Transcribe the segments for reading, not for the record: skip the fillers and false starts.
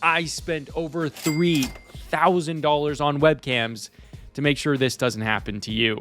I spent over $3,000 on webcams to make sure this doesn't happen to you.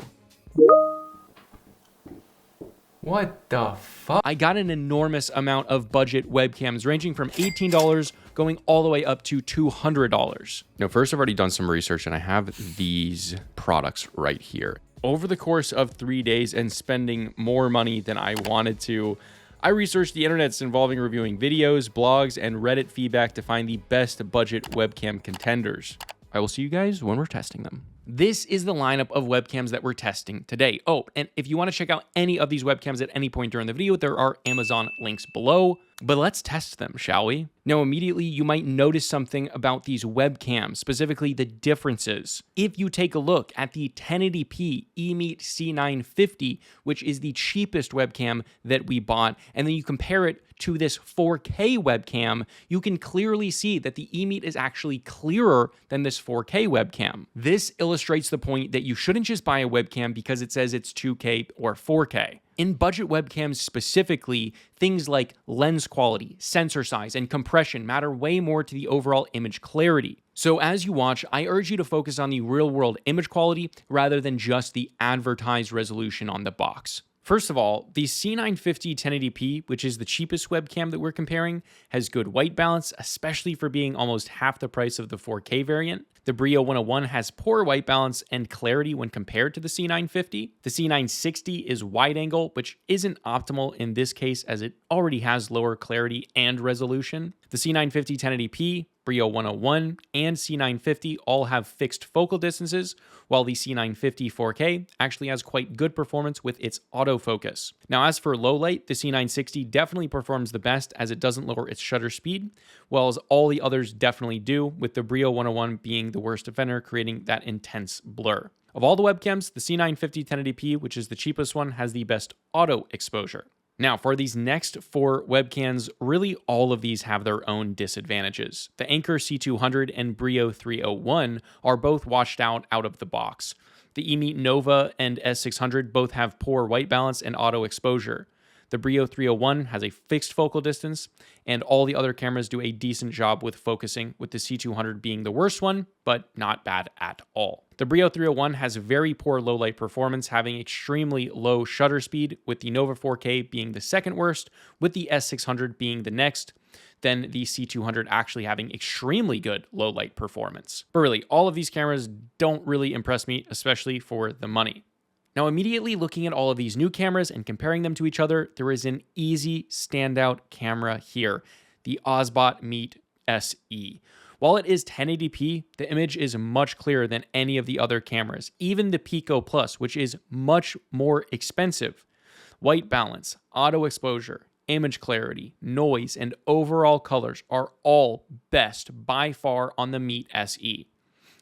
What the fuck? I got an enormous amount of budget webcams ranging from $18 going all the way up to $200. Now, first, I've already done some research and I have these products right here. Over the course of 3 days and spending more money than I wanted to, I researched the internets involving reviewing videos, blogs, and Reddit feedback to find the best budget webcam contenders. I will see you guys when we're testing them. This is the lineup of webcams that we're testing today. Oh, and if you want to check out any of these webcams at any point during the video, there are Amazon links below. But let's test them, shall we? Now, immediately, you might notice something about these webcams, specifically the differences. If you take a look at the 1080p eMeet C950, which is the cheapest webcam that we bought, and then you compare it to this 4K webcam, you can clearly see that the eMeet is actually clearer than this 4K webcam. This illustrates the point that you shouldn't just buy a webcam because it says it's 2K or 4K. In budget webcams specifically, things like lens quality, sensor size, and compression matter way more to the overall image clarity. So as you watch, I urge you to focus on the real-world image quality rather than just the advertised resolution on the box. First of all, the C950 1080p, which is the cheapest webcam that we're comparing, has good white balance, especially for being almost half the price of the 4K variant. The Brio 101 has poor white balance and clarity when compared to the C950. The C960 is wide angle, which isn't optimal in this case as it already has lower clarity and resolution. The C950 1080p, Brio 101, and C950 all have fixed focal distances, while the C950 4K actually has quite good performance with its autofocus. Now, as for low light, the C960 definitely performs the best as it doesn't lower its shutter speed, while as all the others definitely do, with the Brio 101 being the worst offender, creating that intense blur. Of all the webcams, the C950 1080p, which is the cheapest one, has the best auto exposure. Now, for these next 4 webcams, really all of these have their own disadvantages. The Anker C200 and Brio 301 are both washed out of the box. The eMeet Nova and S600 both have poor white balance and auto exposure. The Brio 301 has a fixed focal distance, and all the other cameras do a decent job with focusing, with the C200 being the worst one, but not bad at all. The Brio 301 has very poor low light performance, having extremely low shutter speed, with the Nova 4K being the second worst, with the S600 being the next, then the C200 actually having extremely good low light performance. But really, all of these cameras don't really impress me, especially for the money. Now, immediately looking at all of these new cameras and comparing them to each other, there is an easy standout camera here, the Osbot Meet SE. While it is 1080p, the image is much clearer than any of the other cameras, even the Pico Plus, which is much more expensive. White balance, auto exposure, image clarity, noise, and overall colors are all best by far on the Meet SE.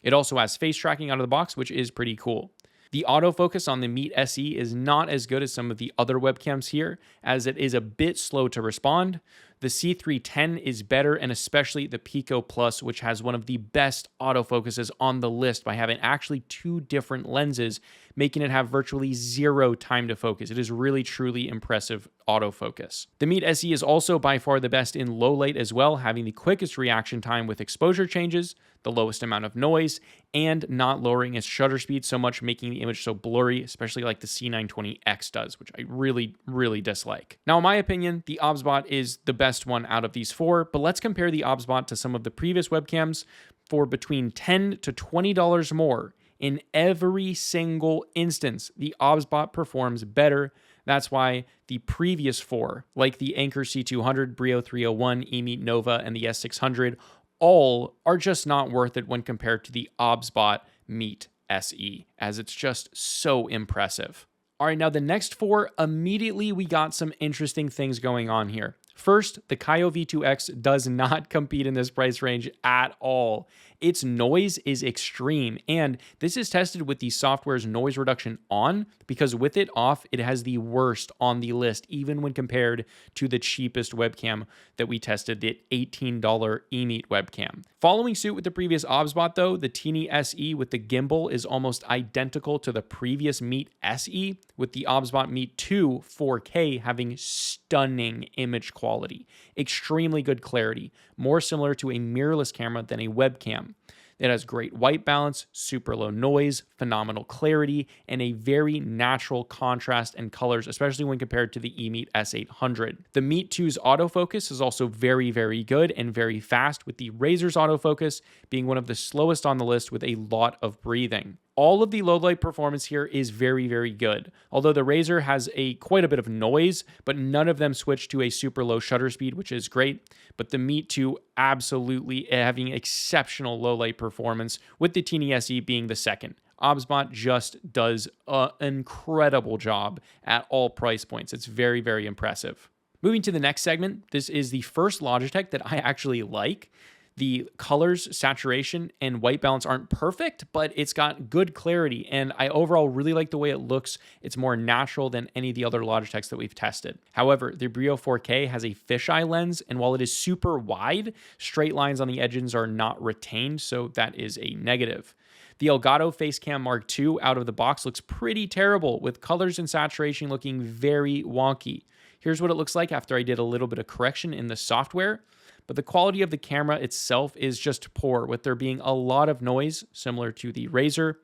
It also has face tracking out of the box, which is pretty cool. The autofocus on the Meet SE is not as good as some of the other webcams here, as it is a bit slow to respond. The C310 is better, and especially the Pico Plus, which has one of the best autofocuses on the list by having actually 2 different lenses, making it have virtually 0 time to focus. It is really, truly impressive autofocus. The Meet SE is also by far the best in low light as well, having the quickest reaction time with exposure changes, the lowest amount of noise, and not lowering its shutter speed so much, making the image so blurry, especially like the C920X does, which I really, really dislike. Now, in my opinion, the Osbot is the best one out of these 4, but let's compare the Osbot to some of the previous webcams for between $10 to $20 more. In every single instance, the Osbot performs better. That's why the previous 4, like the Anker C200, Brio 301, eMeet Nova, and the S600, all are just not worth it when compared to the Osbot Meet SE, as it's just so impressive. All right, now the next 4, immediately we got some interesting things going on here. First, the Kaio V2X does not compete in this price range at all. Its noise is extreme, and this is tested with the software's noise reduction on, because with it off, it has the worst on the list, even when compared to the cheapest webcam that we tested, the $18 eMeet webcam. Following suit with the previous Osbot though, the Teeny SE with the gimbal is almost identical to the previous Meet SE, with the Osbot Meet 2 4K having stunning image quality quality, extremely good clarity, more similar to a mirrorless camera than a webcam. It has great white balance, super low noise, phenomenal clarity, and a very natural contrast and colors, especially when compared to the eMeet S800. The Meet 2's autofocus is also very, very good and very fast, with the Razr's autofocus being one of the slowest on the list with a lot of breathing. All of the low light performance here is very, very good. Although the Razr has quite a bit of noise, but none of them switch to a super low shutter speed, which is great. But the Meet 2 absolutely having exceptional low light performance, with the Tiny SE being the second. OBSBot just does an incredible job at all price points. It's very, very impressive. Moving to the next segment, this is the first Logitech that I actually like. The colors, saturation, and white balance aren't perfect, but it's got good clarity, and I overall really like the way it looks. It's more natural than any of the other Logitechs that we've tested. However, the Brio 4K has a fisheye lens, and while it is super wide, straight lines on the edges are not retained, so that is a negative. The Elgato Facecam Mark II out of the box looks pretty terrible, with colors and saturation looking very wonky. Here's what it looks like after I did a little bit of correction in the software. But the quality of the camera itself is just poor, with there being a lot of noise, similar to the Razr.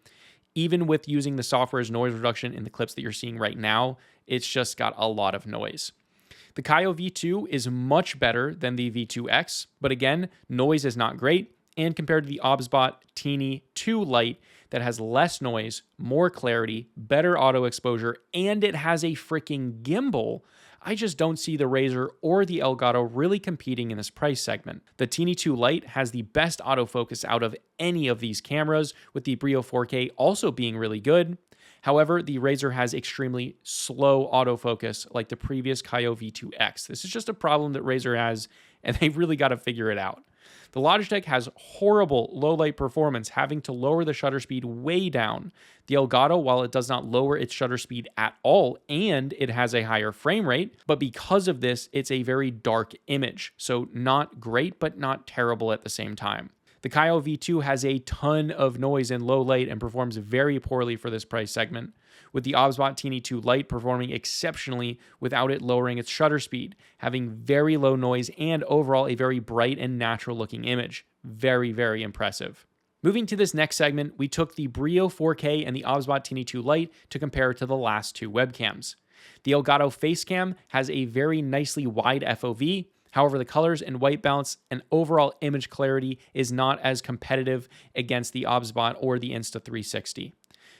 Even with using the software's noise reduction in the clips that you're seeing right now, it's just got a lot of noise. The Kaio V2 is much better than the V2X, but again, noise is not great, and compared to the OBSBot Tiny 2 Lite that has less noise, more clarity, better auto exposure, and it has a freaking gimbal, I just don't see the Razr or the Elgato really competing in this price segment. The Tiny 2 Lite has the best autofocus out of any of these cameras, with the Brio 4K also being really good. However, the Razr has extremely slow autofocus like the previous Kaio V2X. This is just a problem that Razr has, and they really got to figure it out. The Logitech has horrible low light performance, having to lower the shutter speed way down. The Elgato, while it does not lower its shutter speed at all, and it has a higher frame rate, but because of this, it's a very dark image. So not great, but not terrible at the same time. The Kaio V2 has a ton of noise in low light and performs very poorly for this price segment, with the OBSBot Tiny 2 Lite performing exceptionally without it lowering its shutter speed, having very low noise and overall a very bright and natural looking image. Very, very impressive. Moving to this next segment, we took the Brio 4K and the OBSBot Tiny 2 Lite to compare to the last two webcams. The Elgato Facecam has a very nicely wide FOV. However, the colors and white balance and overall image clarity is not as competitive against the OBSBot or the Insta360.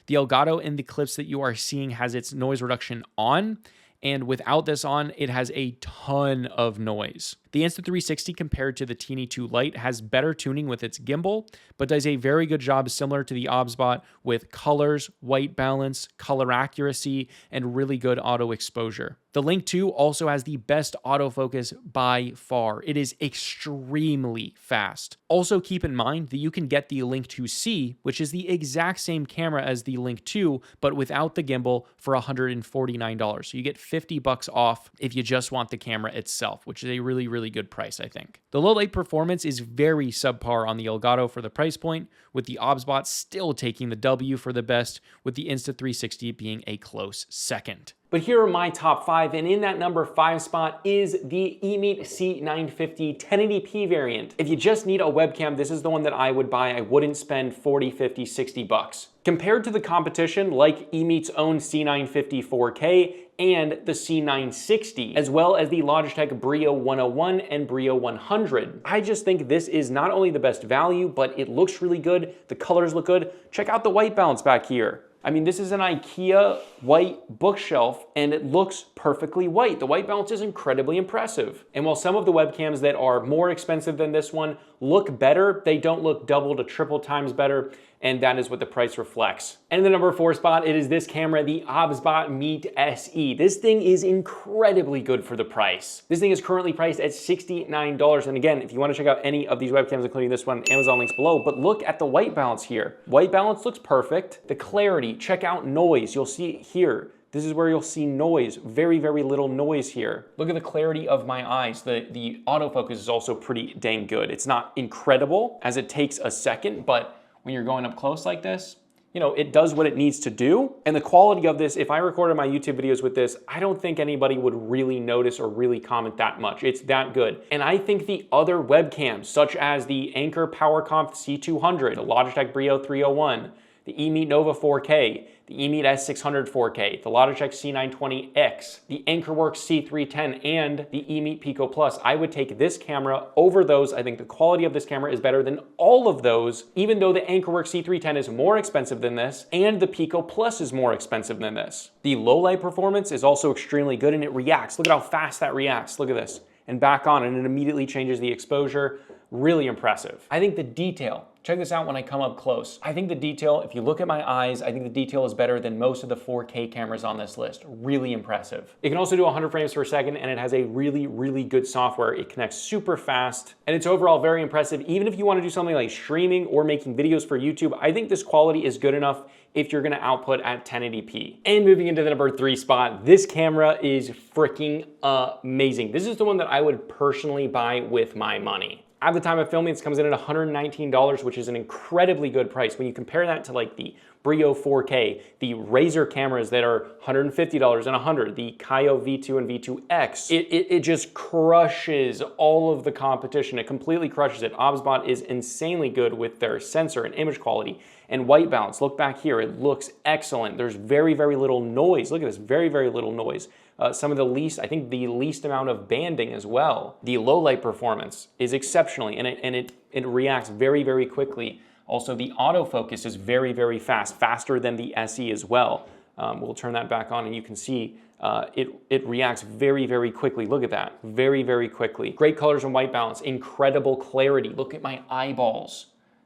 The Elgato in the clips that you are seeing has its noise reduction on, and without this on, it has a ton of noise. The Insta360 compared to the Tiny 2 Lite has better tuning with its gimbal, but does a very good job similar to the OBSBot with colors, white balance, color accuracy, and really good auto exposure. The Link 2 also has the best autofocus by far. It is extremely fast. Also keep in mind that you can get the Link 2C, which is the exact same camera as the Link 2, but without the gimbal for $149. So you get $50 off if you just want the camera itself, which is a really, really good price, I think. The low light performance is very subpar on the Elgato for the price point, with the OBSBot still taking the W for the best, with the Insta360 being a close second. But here are my top 5, and in that number 5 spot is the eMeet C950 1080p variant. If you just need a webcam, this is the one that I would buy. I wouldn't spend 40, 50, 60 bucks. Compared to the competition like eMeet's own C950 4K and the C960, as well as the Logitech Brio 101 and Brio 100, I just think this is not only the best value, but it looks really good. The colors look good. Check out the white balance back here. I mean, this is an IKEA white bookshelf and it looks perfectly white. The white balance is incredibly impressive. And while some of the webcams that are more expensive than this one look better, they don't look double to triple times better, and that is what the price reflects. And in the number 4 spot, it is this camera, the OBSBot Meet SE. This thing is incredibly good for the price. This thing is currently priced at $69. And again, if you want to check out any of these webcams, including this one, Amazon links below, but look at the white balance here. White balance looks perfect. The clarity, check out noise. You'll see it here. This is where you'll see noise, very, very little noise here. Look at the clarity of my eyes. The autofocus is also pretty dang good. It's not incredible as it takes a second, but when you're going up close like this, you know, it does what it needs to do. And the quality of this, if I recorded my YouTube videos with this, I don't think anybody would really notice or really comment that much. It's that good. And I think the other webcams, such as the Anker PowerConf C200, the Logitech Brio 301, the eMeet Nova 4K, the eMeet S600 4K, the Logitech C920X, the AnkerWorks C310, and the eMeet Pico Plus. I would take this camera over those. I think the quality of this camera is better than all of those, even though the AnkerWorks C310 is more expensive than this, and the Pico Plus is more expensive than this. The low light performance is also extremely good, and it reacts. Look at how fast that reacts. Look at this. And back on, and it immediately changes the exposure. Really impressive. I think the detail, check this out when I come up close. I think the detail, if you look at my eyes, I think the detail is better than most of the 4K cameras on this list. Really impressive. It can also do 100 frames per second, and it has a really, really good software. It connects super fast, and it's overall very impressive. Even if you want to do something like streaming or making videos for YouTube, I think this quality is good enough if you're gonna output at 1080p. And moving into the number 3 spot, this camera is freaking amazing. This is the one that I would personally buy with my money. At the time of filming, this comes in at $119, which is an incredibly good price. When you compare that to like the Brio 4K, the Razer cameras that are $150 and $100, the Kaio V2 and V2X, it just crushes all of the competition. It completely crushes it. OBSBot is insanely good with their sensor and image quality and white balance. Look back here, it looks excellent. There's very, very little noise. Look at this, very, very little noise. Some of the least, I think the least amount of banding as well. The low light performance is exceptionally, and it reacts very, very quickly. Also, the autofocus is very, very fast, faster than the SE as well. We'll turn that back on and you can see it reacts very, very quickly. Look at that, very, very quickly. Great colors and white balance, incredible clarity. Look at my eyeballs.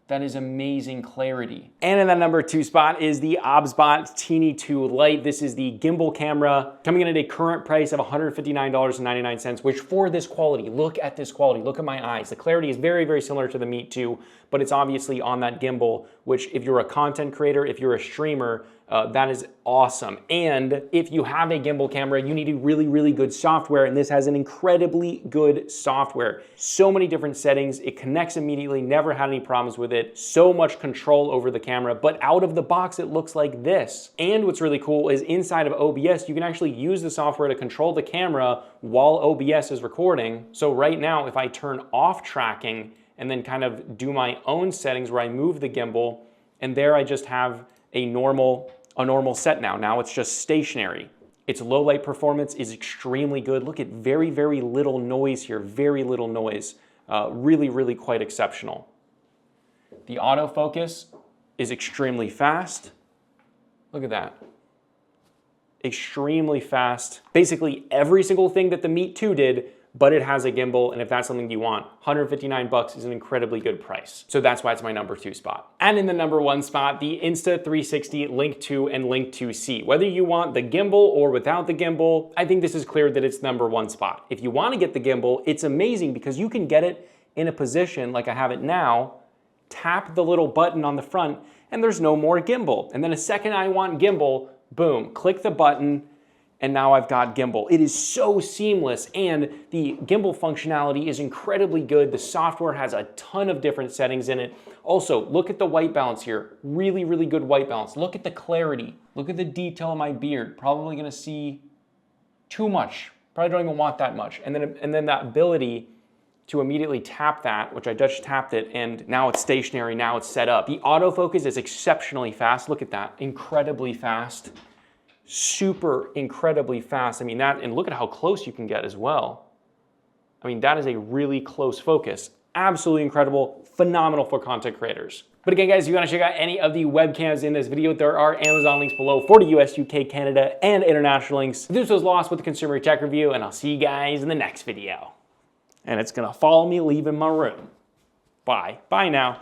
That is amazing clarity. And in that number 2 spot is the OBSBot Teeny 2 Lite. This is the gimbal camera coming in at a current price of $159.99, which for this quality, look at this quality, look at my eyes. The clarity is very, very similar to the Meet 2, but it's obviously on that gimbal, which if you're a content creator, if you're a streamer, that is awesome. And if you have a gimbal camera, you need a really, really good software, and this has an incredibly good software. So many different settings, it connects immediately, never had any problems with it, so much control over the camera, but out of the box, it looks like this. And what's really cool is inside of OBS, you can actually use the software to control the camera while OBS is recording. So right now, if I turn off tracking and then kind of do my own settings where I move the gimbal, and there I just have a normal set now. Now it's just stationary. Its low light performance is extremely good. Look at very, very little noise here, very little noise. Really, really quite exceptional. The autofocus is extremely fast. Look at that. Extremely fast. Basically every single thing that the Meet 2 did, but it has a gimbal, and if that's something you want, $159 is an incredibly good price. So that's why it's my number 2 spot. And in the number 1 spot, the Insta360 Link 2 and Link 2C. Whether you want the gimbal or without the gimbal, I think this is clear that it's number 1 spot. If you want to get the gimbal, it's amazing because you can get it in a position like I have it now, tap the little button on the front, and there's no more gimbal. And then the second I want gimbal, boom, click the button, and now I've got gimbal. It is so seamless, and the gimbal functionality is incredibly good. The software has a ton of different settings in it. Also, look at the white balance here. Really, really good white balance. Look at the clarity. Look at the detail in my beard. Probably gonna see too much. Probably don't even want that much. And then that ability to immediately tap that, which I just tapped it, and now it's stationary, now it's set up. The autofocus is exceptionally fast. Look at that, incredibly fast. Super incredibly fast. I mean, that, and look at how close you can get as well. I mean, that is a really close focus. Absolutely incredible, phenomenal for content creators. But again, guys, if you want to check out any of the webcams in this video, there are Amazon links below for the US, UK, Canada, and international links. This was Lost with the Consumer Tech Review, and I'll see you guys in the next video. And it's gonna follow me leaving my room. Bye. Bye now.